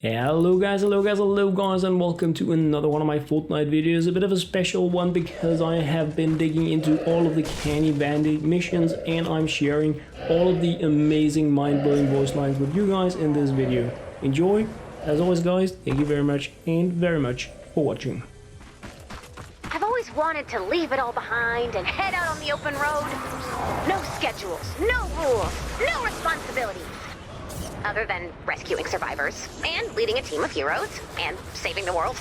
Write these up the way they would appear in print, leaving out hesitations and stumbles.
Hello guys, and welcome to another one of my Fortnite videos. A bit of a special one because I have been digging into all of the Canny Valley missions and I'm sharing all of the amazing mind-blowing voice lines with you guys in this video. Enjoy! As always guys, thank you very much for watching. I've always wanted to leave it all behind and head out on the open road. No schedules, no rules, no responsibilities. Other than rescuing survivors, and leading a team of heroes, and saving the world,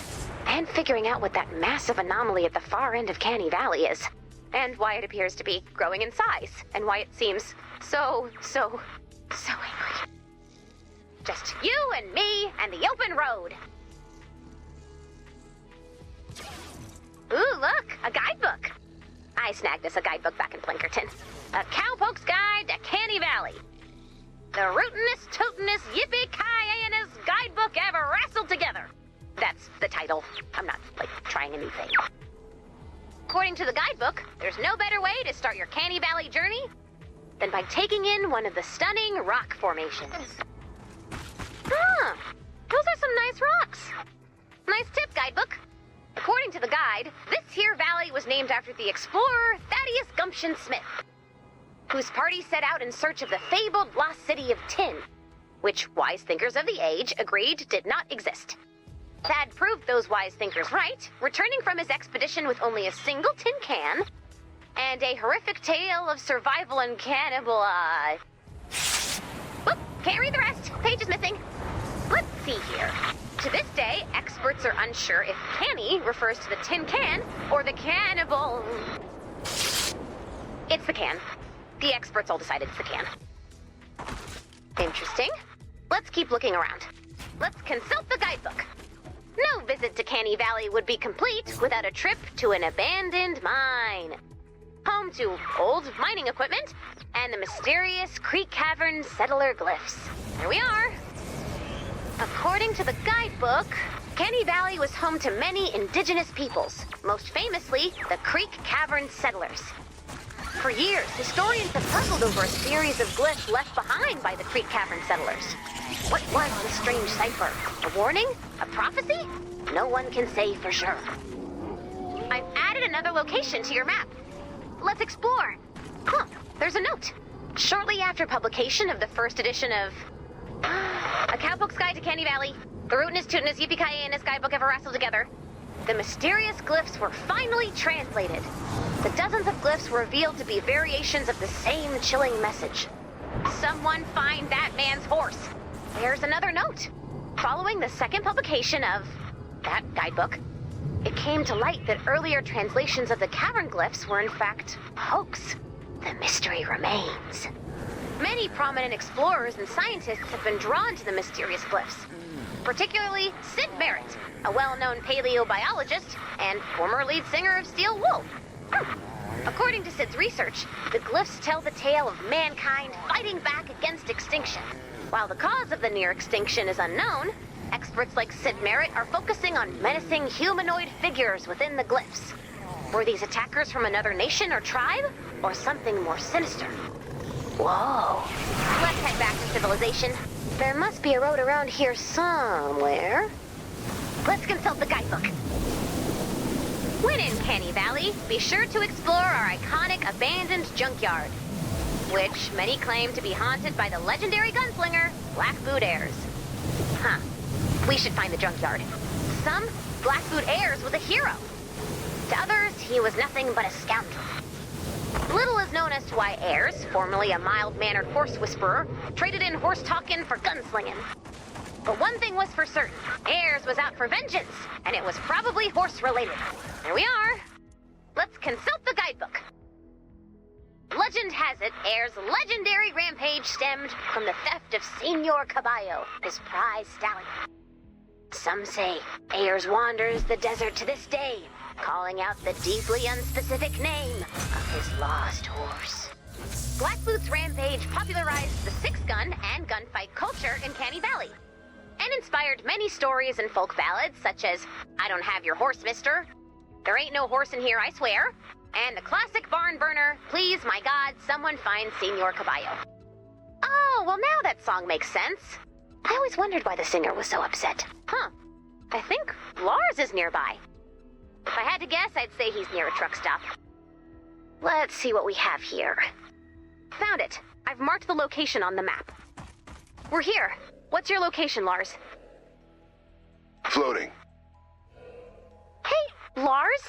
and figuring out what that massive anomaly at the far end of Canny Valley is, and why it appears to be growing in size, and why it seems so angry. Just you and me and the open road. Ooh, look, a guidebook. I snagged us a guidebook back in Plankerton. A Cowpoke's Guide to Canny Valley. The rootinest, tootinest, yippee-ki-yay-nest guidebook ever wrestled together. That's the title. I'm not, trying a new thing. According to the guidebook, there's no better way to start your Canny Valley journey than by taking in one of the stunning rock formations. Those are some nice rocks. Nice tip, guidebook. According to the guide, this here valley was named after the explorer Thaddeus Gumption Smith, whose party set out in search of the fabled lost city of Tin, which wise thinkers of the age agreed did not exist. Thad proved those wise thinkers right, returning from his expedition with only a single tin can, and a horrific tale of survival and cannibal, Whoop, can't read the rest, page is missing. Let's see here. To this day, experts are unsure if Canny refers to the tin can or the cannibal. It's the can. The experts all decided it's the can. Interesting. Let's keep looking around. Let's consult the guidebook. No visit to Canny Valley would be complete without a trip to an abandoned mine. Home to old mining equipment and the mysterious Creek Cavern settler glyphs. There we are. According to the guidebook, Canny Valley was home to many indigenous peoples, most famously the Creek Cavern settlers. For years, historians have puzzled over a series of glyphs left behind by the Creek Cavern settlers. What was the strange cipher? A warning? A prophecy? No one can say for sure. I've added another location to your map. Let's explore. There's a note. Shortly after publication of the first edition of A Cowpoke's Guide to Canny Valley, the rootinest, tootinest, yippee-ki-yay-nest guidebook ever wrestled together, the mysterious glyphs were finally translated. The dozens of glyphs were revealed to be variations of the same chilling message. Someone find that man's horse. There's another note. Following the second publication of that guidebook, it came to light that earlier translations of the cavern glyphs were in fact hoax. The mystery remains. Many prominent explorers and scientists have been drawn to the mysterious glyphs, particularly Sid Merritt, a well-known paleobiologist and former lead singer of Steel Wolf. According to Sid's research, the glyphs tell the tale of mankind fighting back against extinction. While the cause of the near extinction is unknown, experts like Sid Merritt are focusing on menacing humanoid figures within the glyphs. Were these attackers from another nation or tribe, or something more sinister? Whoa. Let's head back to civilization. There must be a road around here somewhere. Let's consult the guidebook. When in Canny Valley, be sure to explore our iconic abandoned junkyard, which many claim to be haunted by the legendary gunslinger, Blackboot Ayres. We should find the junkyard. Some, Blackboot Ayres was a hero. To others, he was nothing but a scoundrel. Little is known as to why Ayres, formerly a mild-mannered horse whisperer, traded in horse-talking for gunslinging. But one thing was for certain, Ayres was out for vengeance, and it was probably horse-related. There we are. Let's consult the guidebook. Legend has it, Ayres' legendary rampage stemmed from the theft of Senor Caballo, his prize stallion. Some say Ayres wanders the desert to this day, calling out the deeply unspecific name of his lost horse. Blackboot's rampage popularized the six-gun and gunfight culture in Canny Valley, and inspired many stories and folk ballads such as I Don't Have Your Horse, Mister, There Ain't No Horse in Here, I Swear, and the classic barn burner, Please My God, Someone Find Senor Caballo. Oh, well now that song makes sense. I always wondered why the singer was so upset. Huh. I think Lars is nearby. If I had to guess, I'd say he's near a truck stop. Let's see what we have here. Found it. I've marked the location on the map. We're here. What's your location, Lars? Floating. Hey, Lars?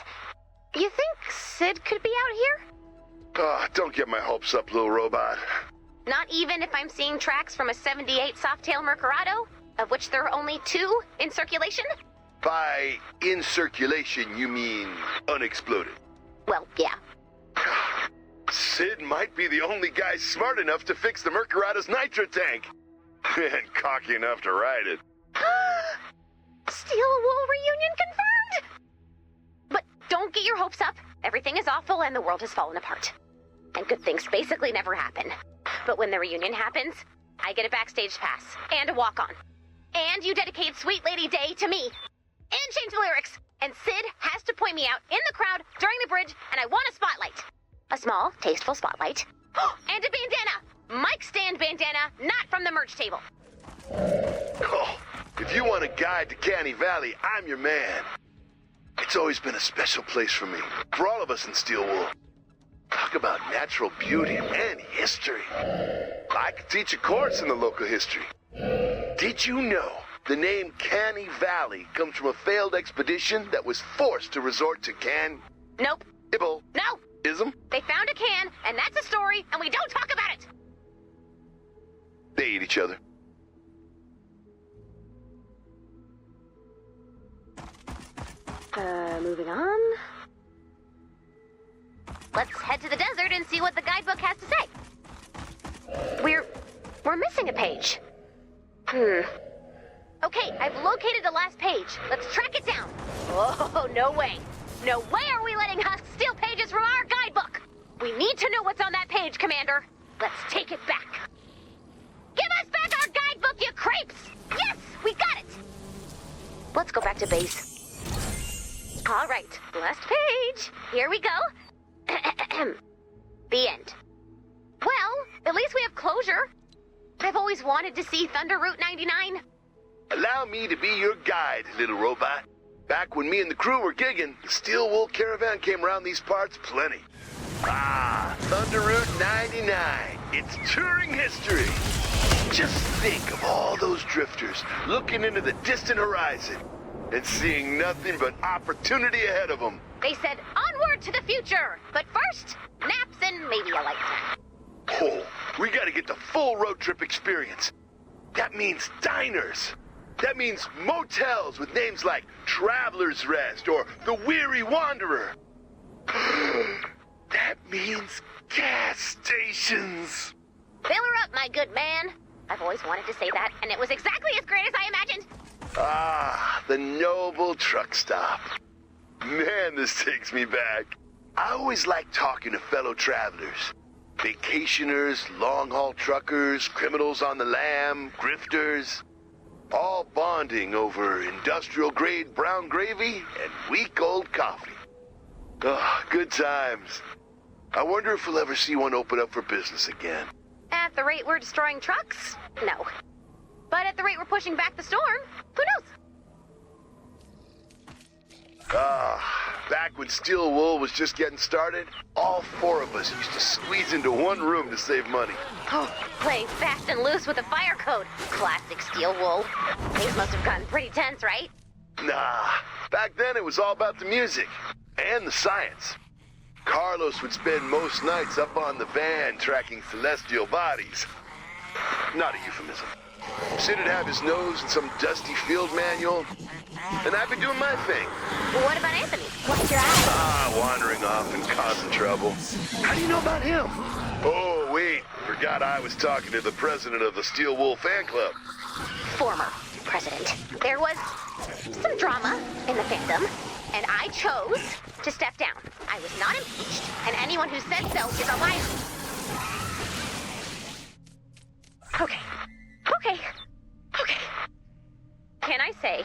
You think Sid could be out here? Don't get my hopes up, little robot. Not even if I'm seeing tracks from a 78 Softail Mercurado, of which there are only 2 in circulation? By in circulation, you mean unexploded. Well, yeah. Sid might be the only guy smart enough to fix the Mercurado's nitro tank. And cocky enough to ride it. Steel Wool reunion confirmed! But don't get your hopes up. Everything is awful and the world has fallen apart. And good things basically never happen. But when the reunion happens, I get a backstage pass and a walk-on. And you dedicate Sweet Lady Day to me. And change the lyrics. And Sid has to point me out in the crowd during the bridge, and I want a spotlight. A small, tasteful spotlight. And a bandana! Mic stand bandana, not from the merch table. Oh, if you want a guide to Canny Valley, I'm your man. It's always been a special place for me, for all of us in Steel Wool. Talk about natural beauty and history. I could teach a course in the local history. Did you know the name Canny Valley comes from a failed expedition that was forced to resort to Nope. Ibble. No! Ism? They found a can, and that's a story, and we don't talk about it! They eat each other. Moving on. Let's head to the desert and see what the guidebook has to say. We're missing a page. Okay, I've located the last page. Let's track it down. Oh, no way. No way are we letting Husk steal pages from our guidebook. We need to know what's on that page, Commander. Let's take it back. Give us back our guidebook, you creeps! Yes, we got it! Let's go back to base. All right, last page. Here we go. The end. Well, at least we have closure. I've always wanted to see Thunder Route 99. Allow me to be your guide, little robot. Back when me and the crew were gigging, the Steel Wool caravan came around these parts plenty. Thunder Route 99. It's touring history. Just think of all those drifters looking into the distant horizon and seeing nothing but opportunity ahead of them. They said, onward to the future. But first, naps and maybe a light snack. Oh, we gotta get the full road trip experience. That means diners. That means motels with names like Traveler's Rest or The Weary Wanderer. That means gas stations. Fill her up, my good man. I've always wanted to say that, and it was exactly as great as I imagined. The noble truck stop. Man, this takes me back. I always liked talking to fellow travelers. Vacationers, long-haul truckers, criminals on the lam, grifters. All bonding over industrial-grade brown gravy and week-old coffee. Good times. I wonder if we'll ever see one open up for business again. At the rate we're destroying trucks, no. But at the rate we're pushing back the storm, who knows? Back when Steel Wool was just getting started, all 4 of us used to squeeze into one room to save money. Oh, playing fast and loose with a fire code. Classic Steel Wool. Things must have gotten pretty tense, right? Nah, back then it was all about the music and the science. Carlos would spend most nights up on the van tracking celestial bodies. Not a euphemism. Sid'd have his nose in some dusty field manual, and I'd be doing my thing. Well, what about Anthony? What's your eye? Wandering off and causing trouble. How do you know about him? Oh, wait, forgot I was talking to the president of the Steel Wool fan club. Former president. There was some drama in the fandom, and I chose to step down. I was not impeached, and anyone who said so is a liar. Okay. Can I say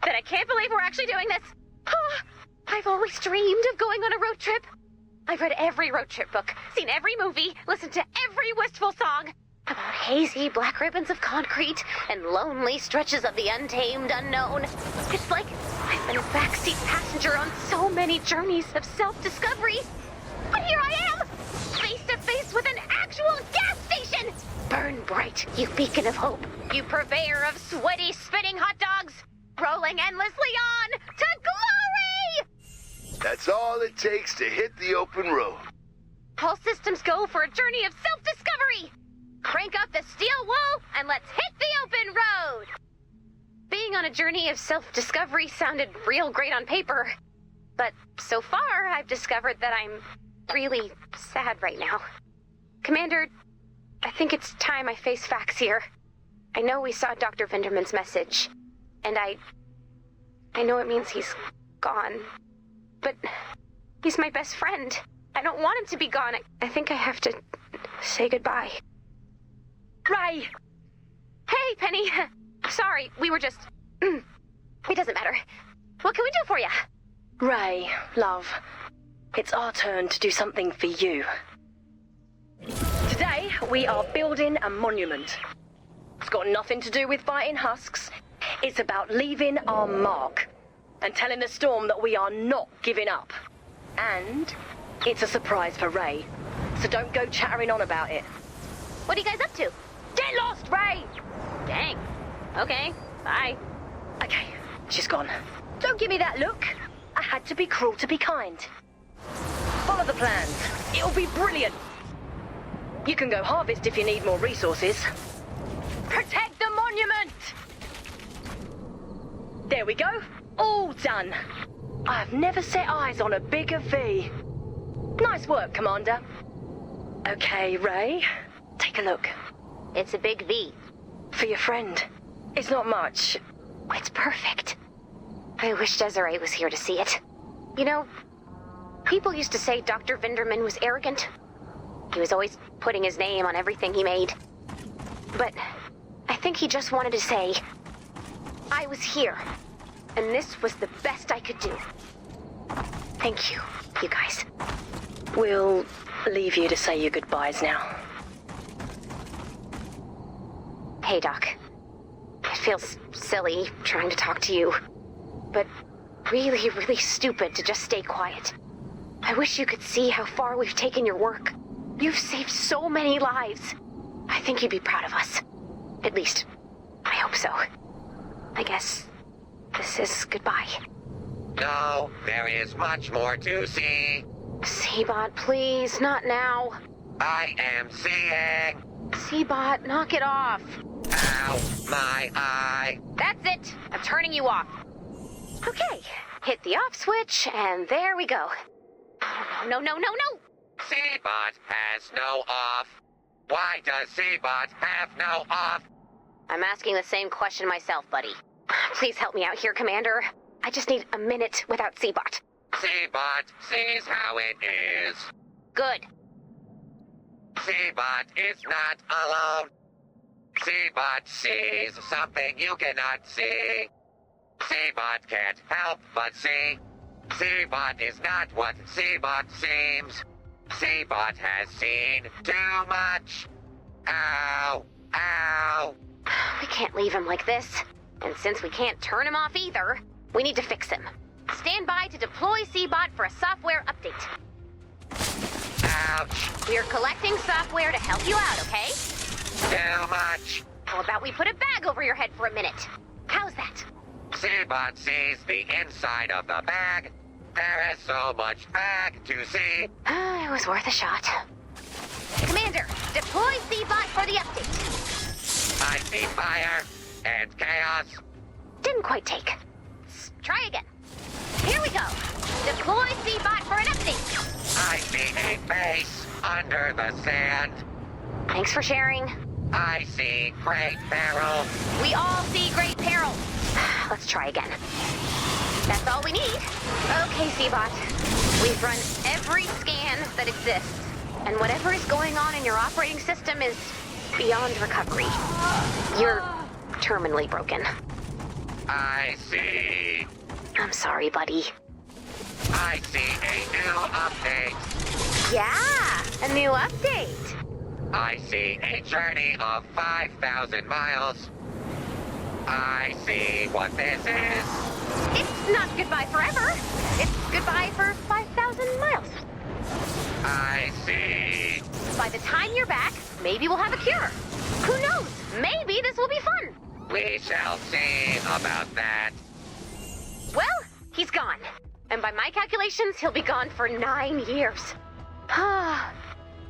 that I can't believe we're actually doing this? I've always dreamed of going on a road trip. I've read every road trip book, seen every movie, listened to every wistful song. about hazy black ribbons of concrete and lonely stretches of the untamed unknown. It's like I've been a backseat passenger on so many journeys of self-discovery. But here I am, face to face with an actual gas station! Burn bright, you beacon of hope, you purveyor of sweaty, spitting hot dogs, rolling endlessly on to glory! That's all it takes to hit the open road. All systems go for a journey of self-discovery! Crank up the steel wool and let's hit the open road! Being on a journey of self-discovery sounded real great on paper, but so far I've discovered that I'm really sad right now. Commander, I think it's time I face facts here. I know we saw Dr. Vinderman's message, and I know it means he's gone, but he's my best friend. I don't want him to be gone. I think I have to say goodbye. Ray! Hey, Penny. Sorry, we were just... It doesn't matter. What can we do for you? Ray, love, it's our turn to do something for you. Today, we are building a monument. It's got nothing to do with fighting husks. It's about leaving our mark and telling the storm that we are not giving up. And it's a surprise for Ray, so don't go chattering on about it. What are you guys up to? Get lost, Ray! Dang. Okay, bye. Okay, she's gone. Don't give me that look. I had to be cruel to be kind. Follow the plans. It'll be brilliant. You can go harvest if you need more resources. Protect the monument! There we go. All done. I've never set eyes on a bigger V. Nice work, Commander. Okay, Ray, take a look. It's a big V. For your friend. It's not much. It's perfect. I wish Desiree was here to see it. You know, people used to say Dr. Vinderman was arrogant. He was always putting his name on everything he made. But I think he just wanted to say, I was here, and this was the best I could do. Thank you, you guys. We'll leave you to say your goodbyes now. Hey, Doc. It feels silly trying to talk to you, but really, really stupid to just stay quiet. I wish you could see how far we've taken your work. You've saved so many lives. I think you'd be proud of us. At least, I hope so. I guess this is goodbye. No, there is much more to see. Seabot, please, not now. I am seeing. Seabot, knock it off. Ow, my eye. That's it. I'm turning you off. Okay, hit the off switch, and there we go. No, no, no, no, no! Seabot has no off. Why does Seabot have no off? I'm asking the same question myself, buddy. Please help me out here, Commander. I just need a minute without Seabot. Seabot sees how it is. Good. Seabot is not alone. Seabot sees something you cannot see. Seabot can't help but see. Seabot is not what Seabot seems. Seabot has seen too much. Ow, ow. We can't leave him like this. And since we can't turn him off either, we need to fix him. Stand by to deploy Seabot for a software update. Ouch. We're collecting software to help you out, okay? Too much. How about we put a bag over your head for a minute? How's that? Seabot sees the inside of the bag. There is so much bag to see. It was worth a shot. Commander, deploy Seabot for the update. I see fire and chaos. Didn't quite take. Let's try again. Here we go. Deploy Seabot for an update. I see a base under the sand. Thanks for sharing. I see great peril. We all see great peril. Let's try again. That's all we need. Okay, Seabot. We've run every scan that exists, and whatever is going on in your operating system is beyond recovery. You're terminally broken. I see. I'm sorry, buddy. I see a new update. Yeah, a new update. I see a journey of 5,000 miles. I see what this is. It's not goodbye forever. It's goodbye for 5,000 miles. I see. By the time you're back, maybe we'll have a cure. Who knows? Maybe this will be fun. We shall see about that. Well, he's gone. And by my calculations, he'll be gone for 9 years. Ah,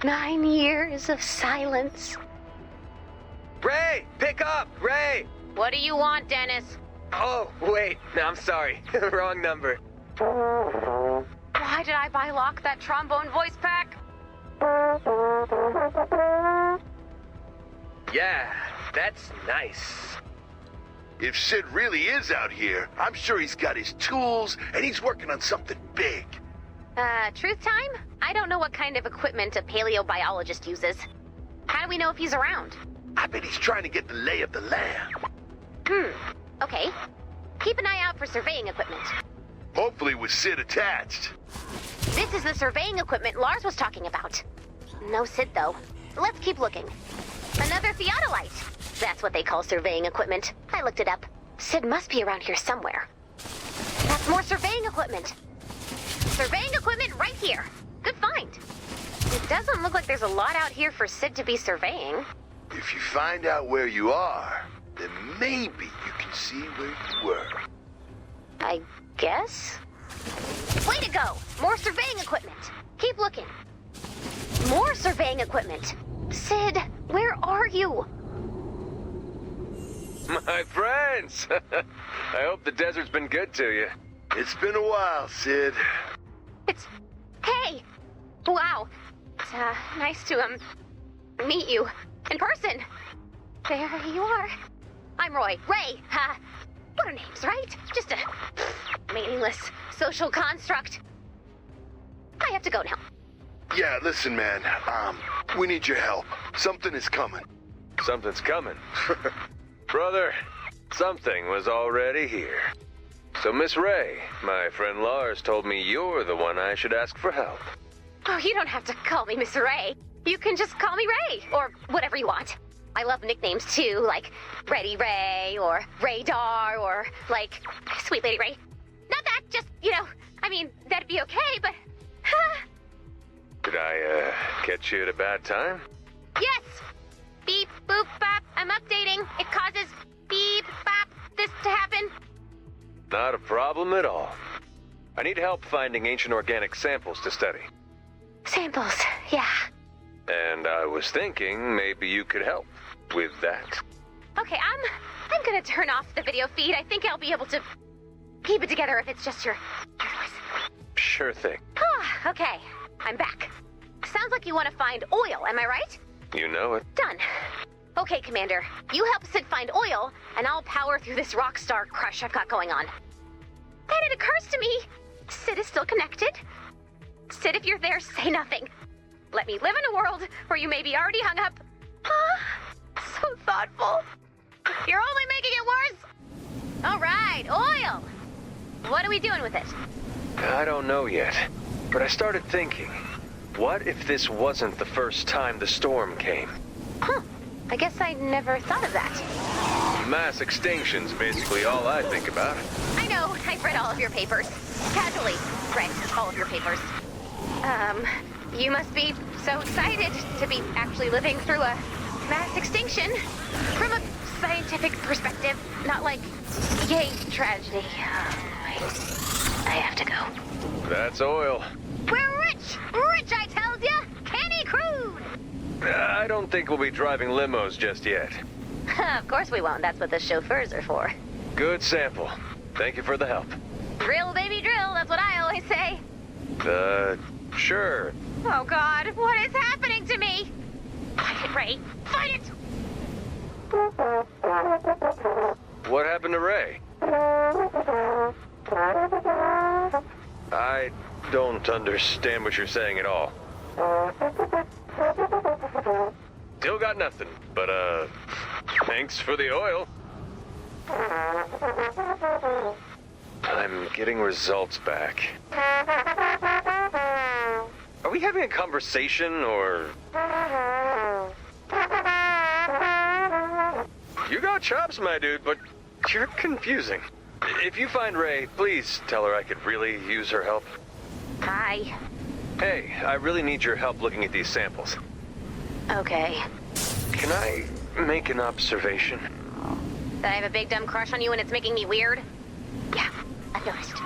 9 years of silence. Ray, pick up, Ray! What do you want, Dennis? Oh, wait, no, I'm sorry. Wrong number. Why did I buy Locke that trombone voice pack? Yeah, that's nice. If Sid really is out here, I'm sure he's got his tools and he's working on something big. Truth time? I don't know what kind of equipment a paleobiologist uses. How do we know if he's around? I bet he's trying to get the lay of the land. Okay. Keep an eye out for surveying equipment. Hopefully with Sid attached. This is the surveying equipment Lars was talking about. No Sid, though. Let's keep looking. Another theodolite. That's what they call surveying equipment. I looked it up. Sid must be around here somewhere. That's more surveying equipment. Surveying equipment right here. Good find. It doesn't look like there's a lot out here for Sid to be surveying. If you find out where you are, then maybe you can see where you were. I guess? Way to go! More surveying equipment. Keep looking. More surveying equipment. Sid, where are you? My friends! I hope the desert's been good to you. It's been a while, Sid. It's... Hey! Wow. It's, nice to, meet you. In person. There you are. I'm Roy. Ray. What are names, right? Just a meaningless social construct. I have to go now. Yeah, listen, man. We need your help. Something is coming. Something's coming. Brother, something was already here. So Miss Ray, my friend Lars told me you're the one I should ask for help. Oh, you don't have to call me Miss Ray. You can just call me Ray, or whatever you want. I love nicknames too, like Ready Ray, or Radar, or like Sweet Lady Ray. Not that, just, I mean, that'd be okay, but... Did I, catch you at a bad time? Yes! Beep, boop, bop, I'm updating. It causes beep, bop, this to happen. Not a problem at all. I need help finding ancient organic samples to study. Samples, yeah. And I was thinking maybe you could help with that. Okay, I'm gonna turn off the video feed. I think I'll be able to keep it together if it's just your voice. Sure thing. Okay, I'm back. Sounds like you want to find oil, am I right? You know it. Done. Okay, Commander, you help Sid find oil, and I'll power through this rock star crush I've got going on. Then it occurs to me, Sid is still connected. Sid, if you're there, say nothing. Let me live in a world where you may be already hung up. So thoughtful. You're only making it worse. All right, oil. What are we doing with it? I don't know yet, but I started thinking, what if this wasn't the first time the storm came? I guess I never thought of that. Mass extinction's basically all I think about. I know, I've read all of your papers. Casually read all of your papers. You must be so excited to be actually living through a mass extinction from a scientific perspective, not like, yay, tragedy. I have to go. That's oil. We're rich! Rich, I tells ya! Canny crude! I don't think we'll be driving limos just yet. Of course we won't. That's what the chauffeurs are for. Good sample. Thank you for the help. Drill, baby, drill. That's what I always say. Sure. Oh, God. What is happening to me? Fight it, Ray. Fight it! What happened to Ray? I don't understand what you're saying at all. Still got nothing, but, thanks for the oil. I'm getting results back. Are we having a conversation, or... No chops, my dude, but you're confusing. If you find Ray, please tell her I could really use her help. Hi. Hey, I really need your help looking at these samples. Okay. Can I make an observation? That I have a big dumb crush on you and it's making me weird? Yeah, I've noticed.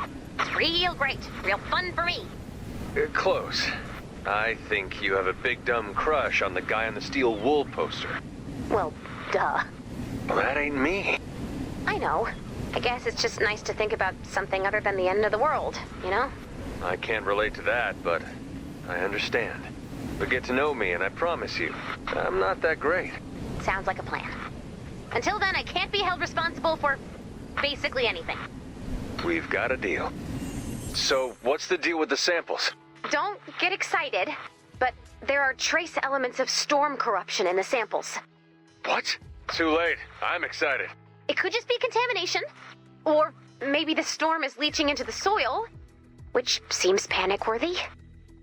It's real great. Real fun for me. Close. I think you have a big dumb crush on the guy on the steel wool poster. Well, duh. Well, that ain't me. I know. I guess it's just nice to think about something other than the end of the world, you know? I can't relate to that, but I understand. But get to know me, and I promise you, I'm not that great. Sounds like a plan. Until then, I can't be held responsible for basically anything. We've got a deal. So, what's the deal with the samples? Don't get excited, but there are trace elements of storm corruption in the samples. What? Too late. I'm excited. It could just be contamination, or maybe the storm is leaching into the soil, which seems panic-worthy.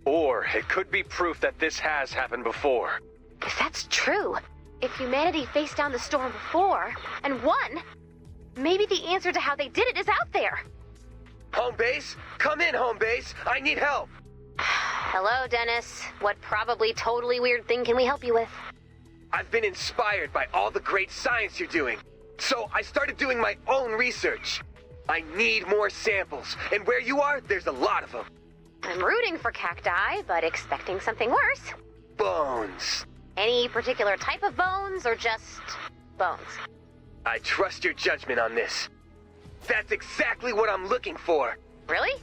Or it could be proof that this has happened before. If that's true, if humanity faced down the storm before and won, maybe the answer to how they did it is out there. Home base? Come in, home base. I need help. Hello, Dennis. What probably totally weird thing can we help you with? I've been inspired by all the great science you're doing. So I started doing my own research. I need more samples, and where you are, there's a lot of them. I'm rooting for cacti, but expecting something worse. Bones. Any particular type of bones, or just bones? I trust your judgment on this. That's exactly what I'm looking for. Really?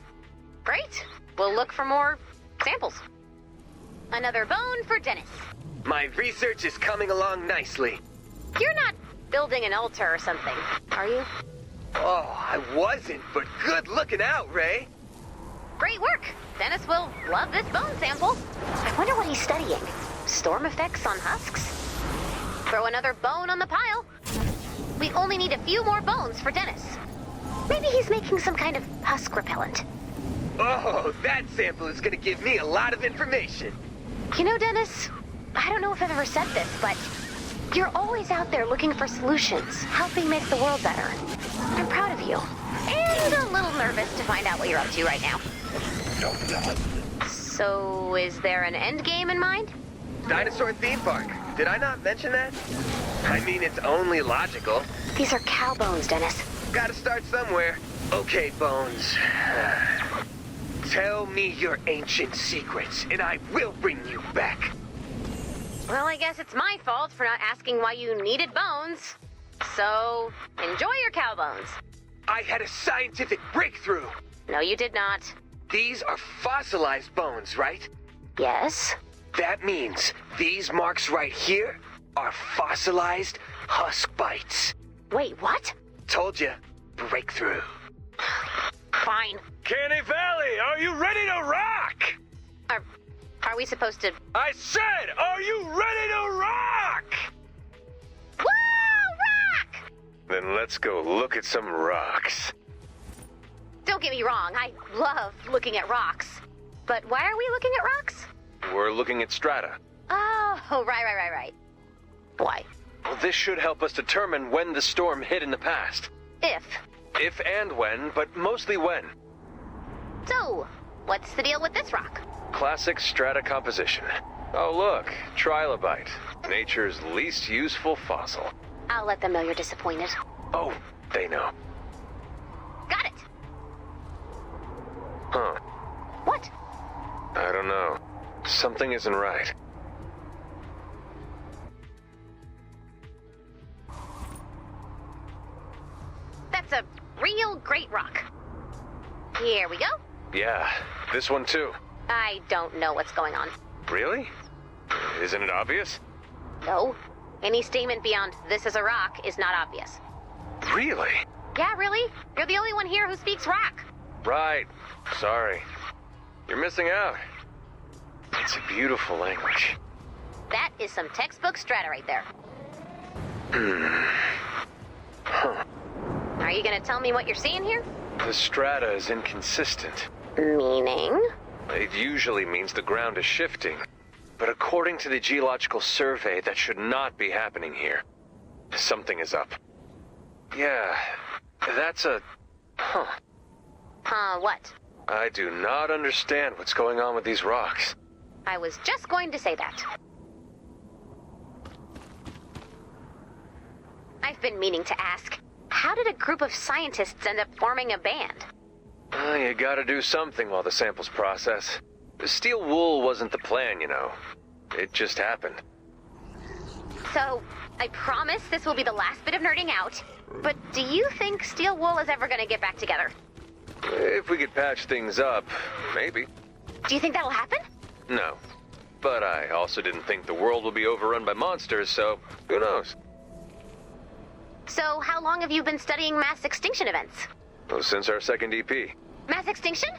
Great. We'll look for more samples. Another bone for Dennis. My research is coming along nicely. You're not building an altar or something, are you? Oh, I wasn't, but good looking out, Ray. Great work. Dennis will love this bone sample. I wonder what he's studying. Storm effects on husks? Throw another bone on the pile. We only need a few more bones for Dennis. Maybe he's making some kind of husk repellent. Oh, that sample is gonna give me a lot of information. You know, Dennis, I don't know if I've ever said this, but you're always out there looking for solutions, helping make the world better. I'm proud of you. And a little nervous to find out what you're up to right now. So, is there an end game in mind? Dinosaur theme park. Did I not mention that? I mean, it's only logical. These are cow bones, Dennis. Gotta start somewhere. Okay, Bones. Tell me your ancient secrets, and I will bring you back. Well, I guess it's my fault for not asking why you needed bones. So, enjoy your cow bones. I had a scientific breakthrough. No, you did not. These are fossilized bones, right? Yes? That means these marks right here are fossilized husk bites. Wait, what? Told ya. Breakthrough. Fine. Canny Valley, are you ready to rock? Are we supposed to... I said, are you ready to rock? Woo! Rock! Then let's go look at some rocks. Don't get me wrong, I love looking at rocks. But why are we looking at rocks? We're looking at Strata. Oh, right. Why? Well, this should help us determine when the storm hit in the past. If. If and when, but mostly when. So, what's the deal with this rock? Classic strata composition. Oh look, trilobite. Nature's least useful fossil. I'll let them know you're disappointed. Oh, they know. Got it! Huh. What? I don't know. Something isn't right. That's a real great rock. Here we go. Yeah, this one too. I don't know what's going on. Really? Isn't it obvious? No. Any statement beyond this is a rock is not obvious. Really? Yeah, really? You're the only one here who speaks rock. Right. Sorry. You're missing out. It's a beautiful language. That is some textbook strata right there. Huh. Are you gonna tell me what you're seeing here? The strata is inconsistent. Meaning? It usually means the ground is shifting. But according to the geological survey, that should not be happening here. Something is up. Yeah, that's a... Huh. What? I do not understand what's going on with these rocks. I was just going to say that. I've been meaning to ask, how did a group of scientists end up forming a band? You gotta do something while the samples process. The steel wool wasn't the plan, you know. It just happened. So, I promise this will be the last bit of nerding out, but do you think Steel Wool is ever gonna get back together? If we could patch things up, maybe. Do you think that'll happen? No. But I also didn't think the world will be overrun by monsters, so who knows? So, how long have you been studying mass extinction events? Well, since our second EP. Mass extinction?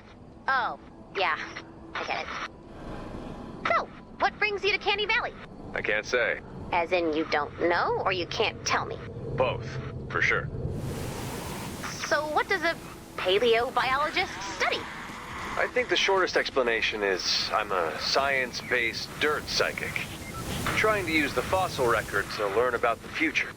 Oh, yeah, I get it. So, what brings you to Canny Valley? I can't say. As in you don't know, or you can't tell me? Both, for sure. So what does a paleobiologist study? I think the shortest explanation is I'm a science-based dirt psychic. Trying to use the fossil record to learn about the future.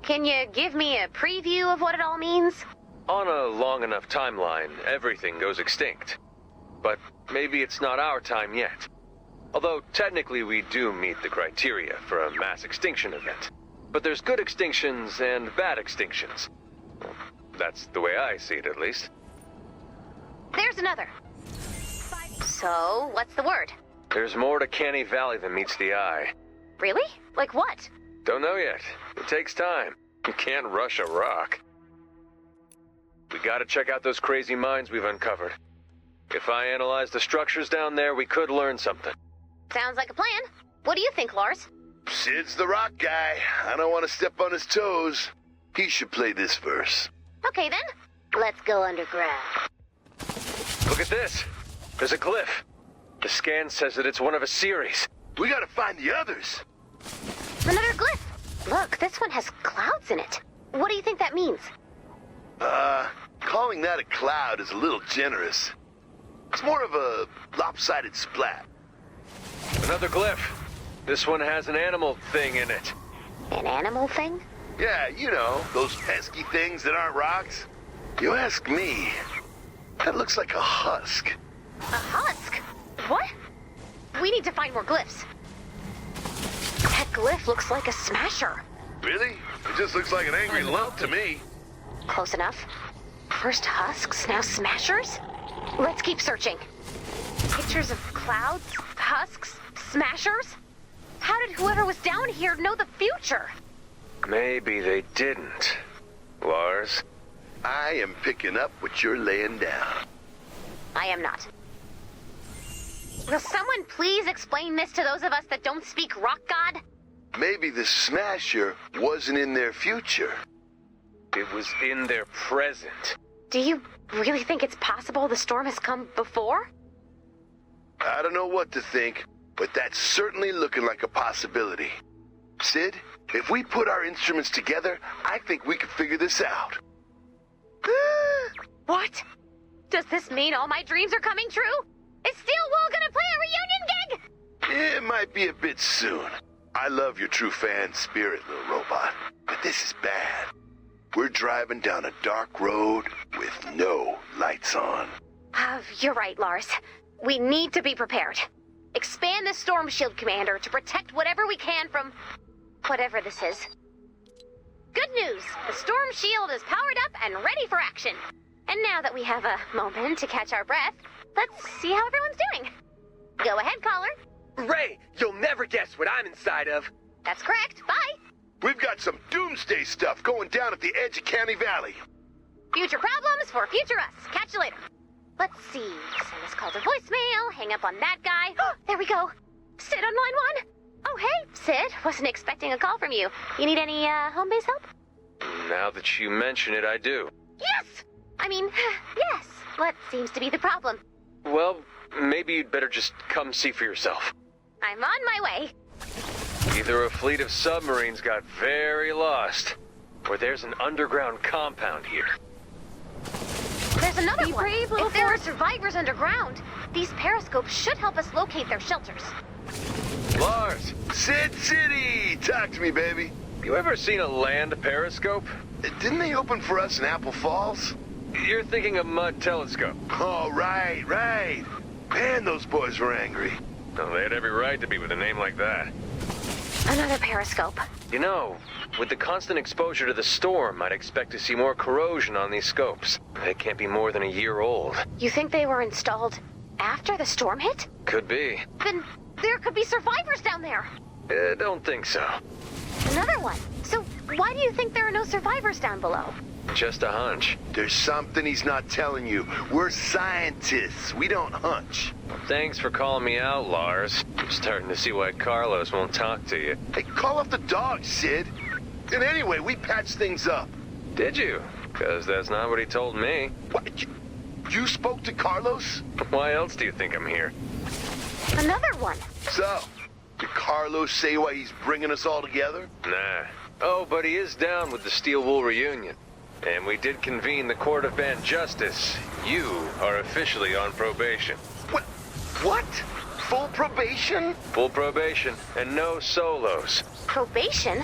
Can you give me a preview of what it all means? On a long enough timeline, everything goes extinct. But maybe it's not our time yet. Although technically we do meet the criteria for a mass extinction event. But there's good extinctions and bad extinctions. Well, that's the way I see it, at least. There's another. So, what's the word? There's more to Canny Valley than meets the eye. Really? Like what? Don't know yet. It takes time. You can't rush a rock. We gotta check out those crazy mines we've uncovered. If I analyze the structures down there, we could learn something. Sounds like a plan. What do you think, Lars? Sid's the rock guy. I don't want to step on his toes. He should play this verse. Okay then, let's go underground. Look at this. There's a glyph. The scan says that it's one of a series. We gotta find the others. Another glyph. Look, this one has clouds in it. What do you think that means? Calling that a cloud is a little generous. It's more of a lopsided splat. Another glyph. This one has an animal thing in it. An animal thing? Yeah, you know, those pesky things that aren't rocks. You ask me, that looks like a husk. A husk? What? We need to find more glyphs. That glyph looks like a smasher. Really? It just looks like an angry lump to me. Close enough. First husks, now smashers? Let's keep searching. Pictures of clouds, husks, smashers? How did whoever was down here know the future? Maybe they didn't. Lars? I am picking up what you're laying down. I am not. Will someone please explain this to those of us that don't speak rock god? Maybe the smasher wasn't in their future. It was in their present. Do you really think it's possible the storm has come before? I don't know what to think, but that's certainly looking like a possibility. Sid, if we put our instruments together, I think we could figure this out. What? Does this mean all my dreams are coming true? Is Steel Wool gonna play a reunion gig? It might be a bit soon. I love your true fan spirit, little robot, but this is bad. We're driving down a dark road with no lights on. You're right, Lars. We need to be prepared. Expand the storm shield, Commander, to protect whatever we can from whatever this is. Good news! The storm shield is powered up and ready for action. And now that we have a moment to catch our breath, let's see how everyone's doing. Go ahead, caller. Ray, you'll never guess what I'm inside of. That's correct. Bye. We've got some doomsday stuff going down at the edge of Canny Valley. Future problems for future us. Catch you later. Let's see. Send this call to voicemail. Hang up on that guy. Oh, there we go. Sid on line 1. Oh, hey, Sid. Wasn't expecting a call from you. You need any, home base help? Now that you mention it, I do. Yes! I mean, yes. What seems to be the problem? Well, maybe you'd better just come see for yourself. I'm on my way. Either a fleet of submarines got very lost, or there's an underground compound here. There's another one. If there are survivors underground, these periscopes should help us locate their shelters. Lars! Sid City! Talk to me, baby. You ever seen a land periscope? Didn't they open for us in Apple Falls? You're thinking of Mud Telescope. Oh, right. Man, those boys were angry. Oh, they had every right to be with a name like that. Another periscope. You know, with the constant exposure to the storm, I'd expect to see more corrosion on these scopes. They can't be more than a year old. You think they were installed after the storm hit? Could be. Then there could be survivors down there. Don't think so. Another one. So why do you think there are no survivors down below? Just a hunch. There's something he's not telling you. We're scientists. We don't hunch. Thanks for calling me out, Lars. I'm starting to see why Carlos won't talk to you. Hey, call off the dog, Sid. And anyway, we patched things up. Did you? Because that's not what he told me. What? You spoke to Carlos? Why else do you think I'm here? Another one. So, did Carlos say why he's bringing us all together? Nah. Oh, but he is down with the Steel Wool reunion. And we did convene the Court of Band Justice. You are officially on probation. What? Full probation? Full probation, and no solos. Probation?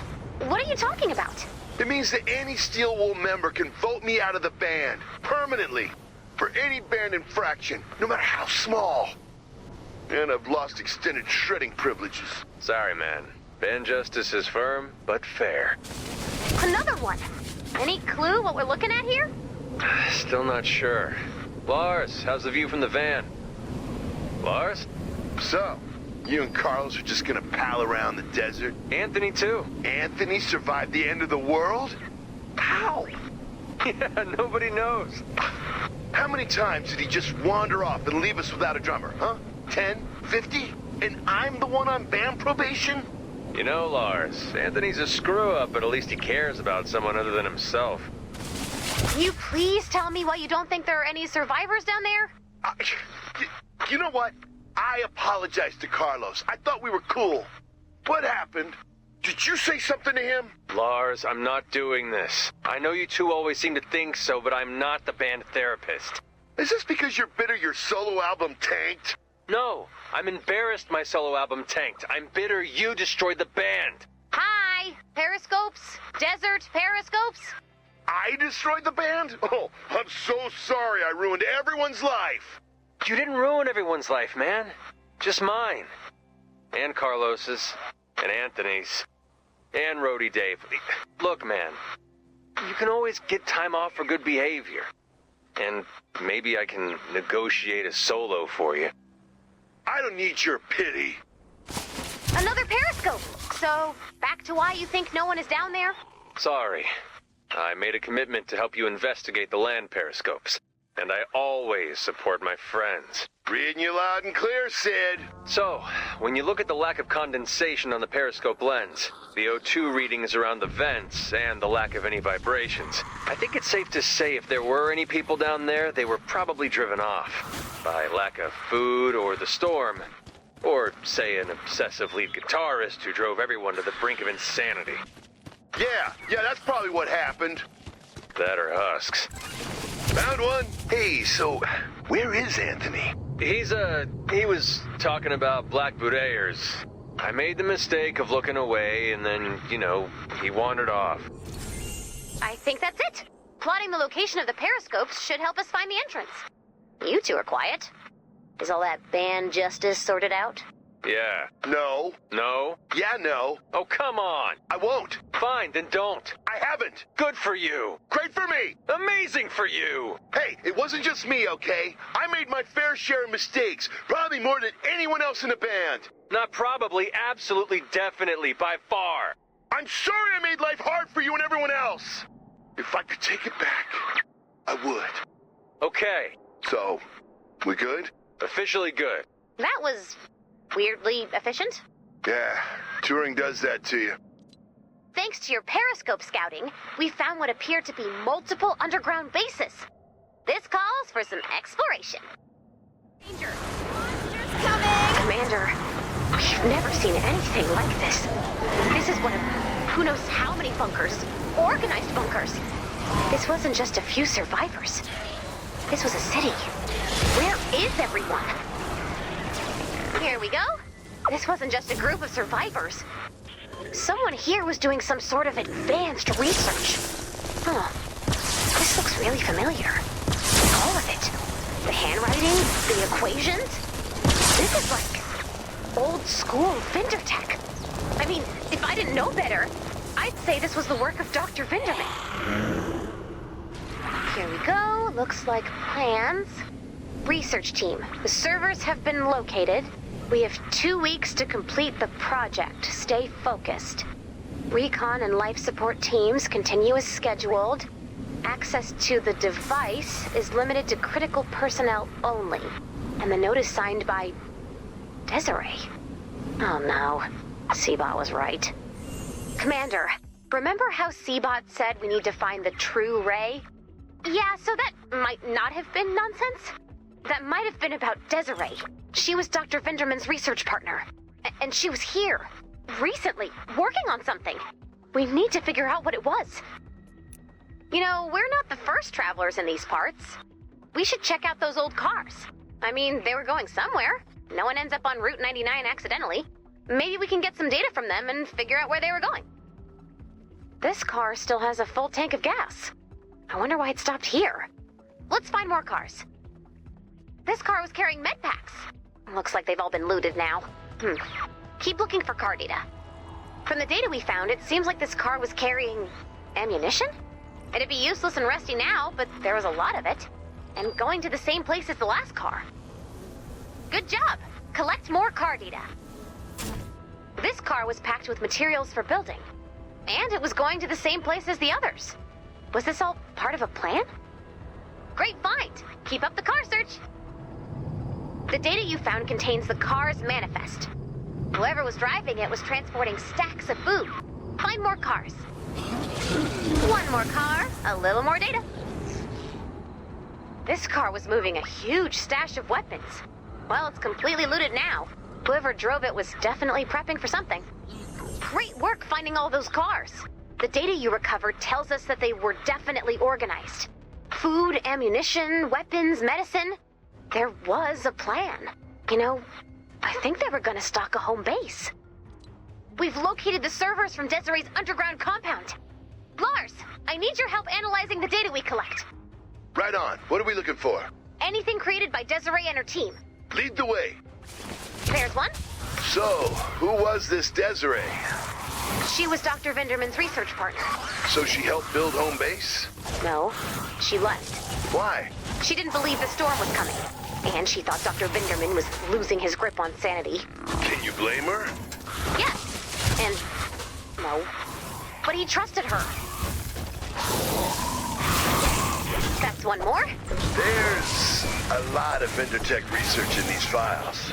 What are you talking about? It means that any Steel Wool member can vote me out of the band, permanently, for any band infraction, no matter how small. And I've lost extended shredding privileges. Sorry, man. Band Justice is firm, but fair. Another one. Any clue what we're looking at here? Still not sure. Lars, how's the view from the van? Lars? So, you and Carlos are just gonna pal around the desert? Anthony, too. Anthony survived the end of the world? How? Yeah, nobody knows. How many times did he just wander off and leave us without a drummer, huh? 10? 50? And I'm the one on band probation? You know, Lars, Anthony's a screw-up, but at least he cares about someone other than himself. Can you please tell me why you don't think there are any survivors down there? You know what? I apologize to Carlos. I thought we were cool. What happened? Did you say something to him? Lars, I'm not doing this. I know you two always seem to think so, but I'm not the band therapist. Is this because you're bitter your solo album tanked? No, I'm embarrassed my solo album tanked. I'm bitter you destroyed the band. Hi, periscopes, desert periscopes. I destroyed the band? Oh, I'm so sorry I ruined everyone's life. You didn't ruin everyone's life, man. Just mine. And Carlos's. And Anthony's. And Roadie Dave. Look, man. You can always get time off for good behavior. And maybe I can negotiate a solo for you. I don't need your pity. Another periscope. So, back to why you think no one is down there? Sorry. I made a commitment to help you investigate the land periscopes. And I always support my friends. Reading you loud and clear, Sid. So, when you look at the lack of condensation on the periscope lens, the O2 readings around the vents, and the lack of any vibrations, I think it's safe to say if there were any people down there, they were probably driven off. By lack of food or the storm. Or, say, an obsessive lead guitarist who drove everyone to the brink of insanity. Yeah, that's probably what happened. That or husks. Found one. Hey, so, where is Anthony? He was talking about Blackboot Ayres. I made the mistake of looking away, and then, he wandered off. I think that's it. Plotting the location of the periscopes should help us find the entrance. You two are quiet. Is all that band justice sorted out? Yeah. No. No? Yeah, no. Oh, come on. I won't. Fine, then don't. I haven't. Good for you. Great for me. Amazing for you. Hey, it wasn't just me, okay? I made my fair share of mistakes, probably more than anyone else in the band. Not probably, absolutely, definitely, by far. I'm sorry I made life hard for you and everyone else. If I could take it back, I would. Okay. So, we good? Officially good. That was weirdly efficient. Yeah, touring does that to you. Thanks to your periscope scouting, we found what appeared to be multiple underground bases. This calls for some exploration. Danger! Monsters coming! Commander, we've never seen anything like this. This is one of who knows how many bunkers. Organized bunkers. This wasn't just a few survivors. This was a city. Where is everyone? Here we go. This wasn't just a group of survivors. Someone here was doing some sort of advanced research. Huh. This looks really familiar. All of it. The handwriting, the equations. This is like old school Vindertech. I mean, if I didn't know better, I'd say this was the work of Dr. Vinderman. Here we go. Looks like plans. Research team. The servers have been located. We have 2 weeks to complete the project. Stay focused. Recon and life support teams continue as scheduled. Access to the device is limited to critical personnel only. And the note is signed by Desiree. Oh no. Seabot was right. Commander, remember how Seabot said we need to find the true Ray? Yeah, so that might not have been nonsense. That might have been about Desiree. She was Dr. Vinderman's research partner. And she was here, recently, working on something. We need to figure out what it was. You know, we're not the first travelers in these parts. We should check out those old cars. I mean, they were going somewhere. No one ends up on Route 99 accidentally. Maybe we can get some data from them and figure out where they were going. This car still has a full tank of gas. I wonder why it stopped here. Let's find more cars. This car was carrying med packs. Looks like they've all been looted now. Keep looking for car data. From the data we found, it seems like this car was carrying ammunition? It'd be useless and rusty now, but there was a lot of it. And going to the same place as the last car. Good job. Collect more car data. This car was packed with materials for building. And it was going to the same place as the others. Was this all part of a plan? Great find. Keep up the car search. The data you found contains the car's manifest. Whoever was driving it was transporting stacks of food. Find more cars. One more car, a little more data. This car was moving a huge stash of weapons. Well, it's completely looted now. Whoever drove it was definitely prepping for something. Great work finding all those cars. The data you recovered tells us that they were definitely organized. Food, ammunition, weapons, medicine. There was a plan. You know, I think they were gonna stock a home base. We've located the servers from Desiree's underground compound. Lars, I need your help analyzing the data we collect. Right on. What are we looking for? Anything created by Desiree and her team. Lead the way. There's one. So, who was this Desiree? She was Dr. Vinderman's research partner. So she helped build home base? No, she left. Why? She didn't believe the storm was coming. And she thought Dr. Vinderman was losing his grip on sanity. Can you blame her? Yes. And no. But he trusted her. That's one more. There's a lot of Vindertech research in these files.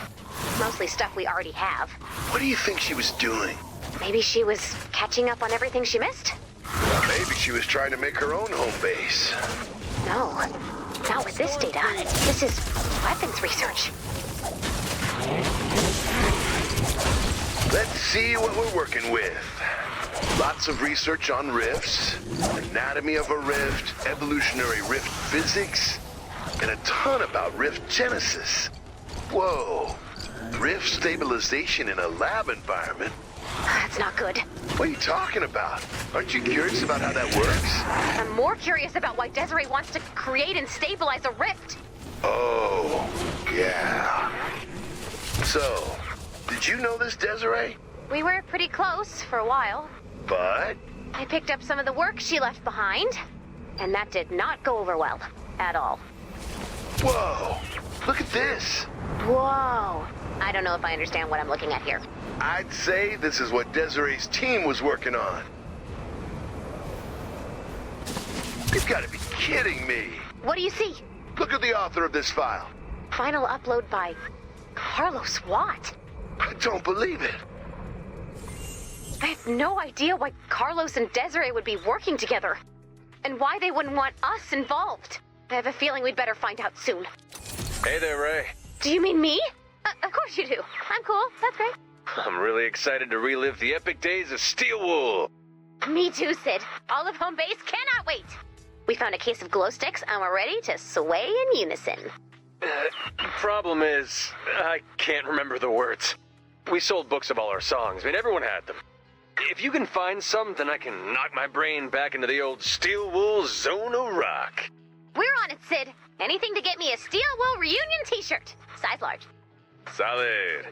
Mostly stuff we already have. What do you think she was doing? Maybe she was catching up on everything she missed? Maybe she was trying to make her own home base. No, not with this data. This is weapons research. Let's see what we're working with. Lots of research on rifts, anatomy of a rift, evolutionary rift physics, and a ton about rift genesis. Whoa, rift stabilization in a lab environment? That's not good. What are you talking about? Aren't you curious about how that works? I'm more curious about why Desiree wants to create and stabilize a rift. Oh, yeah. So, did you know this Desiree? We were pretty close for a while. But? I picked up some of the work she left behind, and that did not go over well at all. Whoa, look at this. Whoa. I don't know if I understand what I'm looking at here. I'd say this is what Desiree's team was working on. You've got to be kidding me. What do you see? Look at the author of this file. Final upload by Carlos Watt. I don't believe it. I have no idea why Carlos and Desiree would be working together. And why they wouldn't want us involved. I have a feeling we'd better find out soon. Hey there, Ray. Do you mean me? Of course you do. I'm cool. That's great. I'm really excited to relive the epic days of Steelwool. Me too, Sid. All of home base cannot wait. We found a case of glow sticks and we're ready to sway in unison. Problem is, I can't remember the words. We sold books of all our songs. I mean, everyone had them. If you can find some, then I can knock my brain back into the old steel wool zone of rock. We're on it, Sid. Anything to get me a Steel Wool reunion t-shirt. Size large. Solid.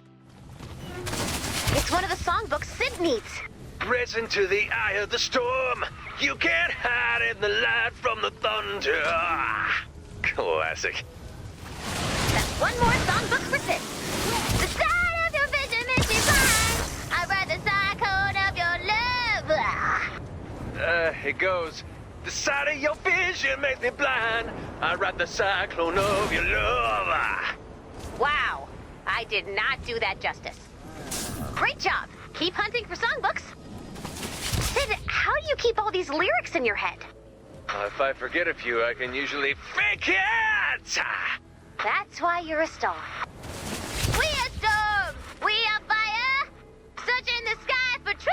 It's one of the songbooks Sid needs. Race into the eye of the storm. You can't hide in the light from the thunder. Classic. That's one more songbook for Sid. The start of your vision makes me blind. I ride the cyclone of your love. It goes. The sight of your vision makes me blind. I ride the cyclone of your love. Wow. I did not do that justice. Great job. Keep hunting for songbooks. Sid, how do you keep all these lyrics in your head? If I forget a few, I can usually fake it. That's why you're a star. We are storms. We are fire. Searching the sky for truth.